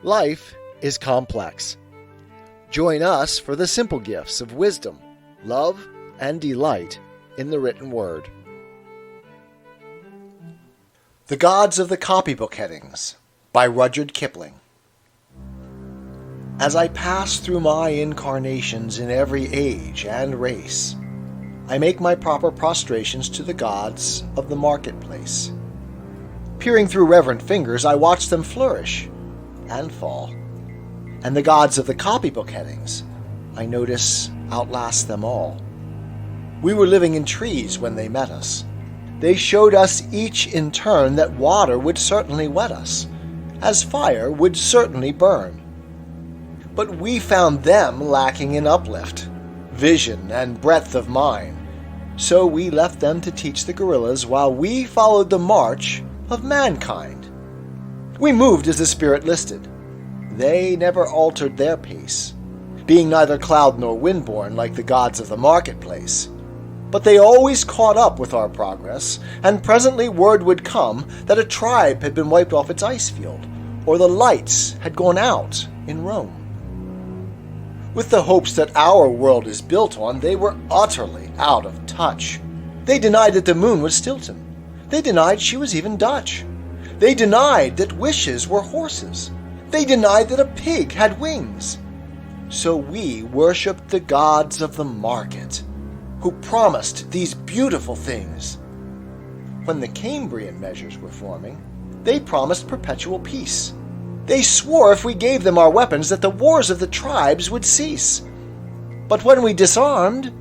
Life is complex. Join us for the simple gifts of wisdom, love, and delight in the written word. The Gods of the Copybook Headings by Rudyard Kipling. As I pass through my incarnations in every age and race, I make my proper prostrations to the gods of the marketplace. Peering through reverent fingers, I watch them flourish and fall. And the gods of the copybook headings, I notice, outlast them all. We were living in trees when they met us. They showed us each in turn that water would certainly wet us, as fire would certainly burn. But we found them lacking in uplift, vision, and breadth of mind, so we left them to teach the gorillas while we followed the march of mankind. We moved as the spirit listed. They never altered their pace, being neither cloud nor windborne like the gods of the marketplace. But they always caught up with our progress, and presently word would come that a tribe had been wiped off its ice field, or the lights had gone out in Rome. With the hopes that our world is built on, they were utterly out of touch. They denied that the moon was Stilton. They denied she was even Dutch. They denied that wishes were horses. They denied that a pig had wings. So we worshipped the gods of the market, who promised these beautiful things. When the Cambrian measures were forming, they promised perpetual peace. They swore if we gave them our weapons that the wars of the tribes would cease. But when we disarmed,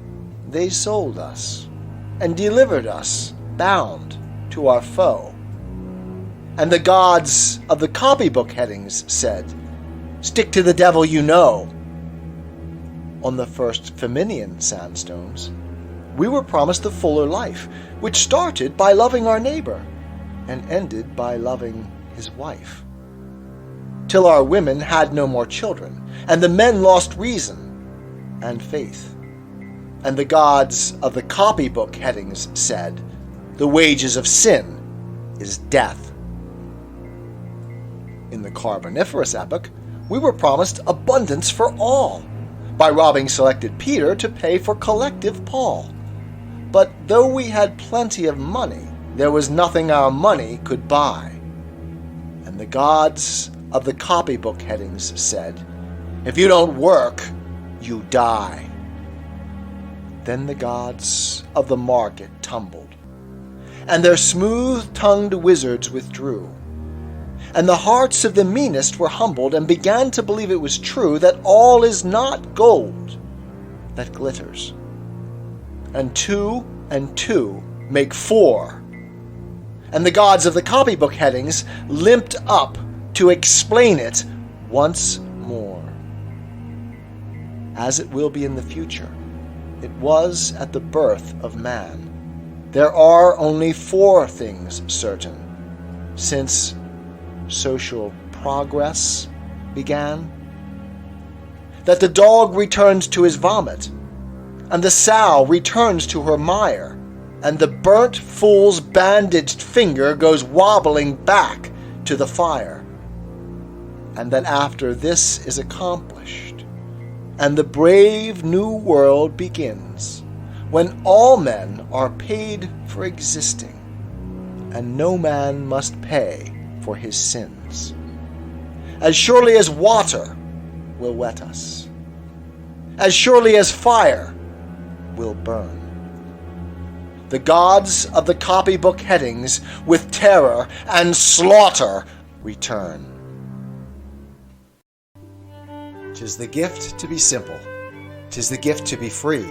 they sold us and delivered us bound to our foe. And the gods of the copybook headings said, "Stick to the devil you know." On the first Feminian sandstones, we were promised the fuller life, which started by loving our neighbor and ended by loving his wife. Till our women had no more children, and the men lost reason and faith. And the gods of the copybook headings said, "The wages of sin is death." In the Carboniferous epoch, we were promised abundance for all, by robbing selected Peter to pay for collective Paul. But though we had plenty of money, there was nothing our money could buy. And the gods of the copybook headings said, "If you don't work, you die." Then the gods of the market tumbled, and their smooth-tongued wizards withdrew. And the hearts of the meanest were humbled and began to believe it was true that all is not gold that glitters. And two make four. And the gods of the copybook headings limped up to explain it once more. As it will be in the future, it was at the birth of man. There are only four things certain, since social progress began: that the dog returns to his vomit, and the sow returns to her mire, and the burnt fool's bandaged finger goes wobbling back to the fire, and that after this is accomplished, and the brave new world begins, when all men are paid for existing, and no man must pay for his sins, as surely as water will wet us, as surely as fire will burn. The gods of the copybook headings with terror and slaughter return. 'Tis the gift to be simple, 'tis the gift to be free,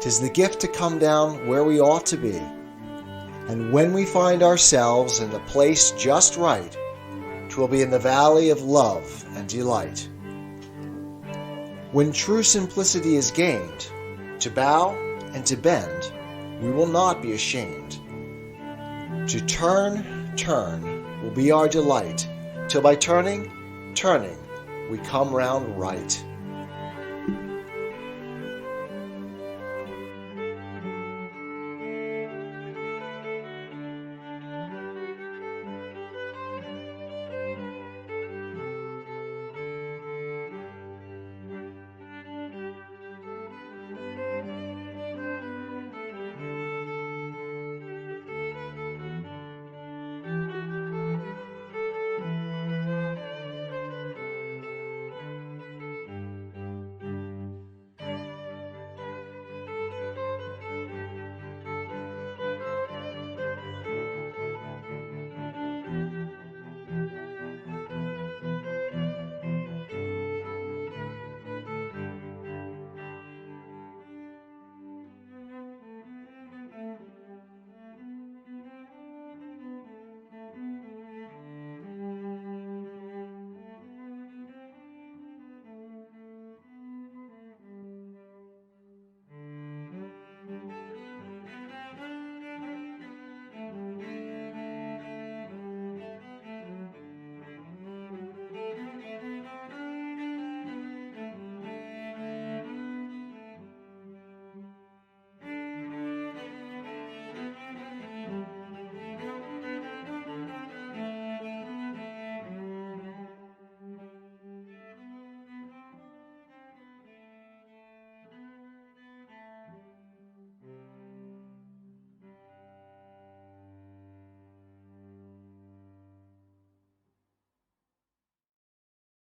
'tis the gift to come down where we ought to be. And when we find ourselves in the place just right, 'twill be in the valley of love and delight. When true simplicity is gained, to bow and to bend, we will not be ashamed. To turn will be our delight, till by turning, we come round right.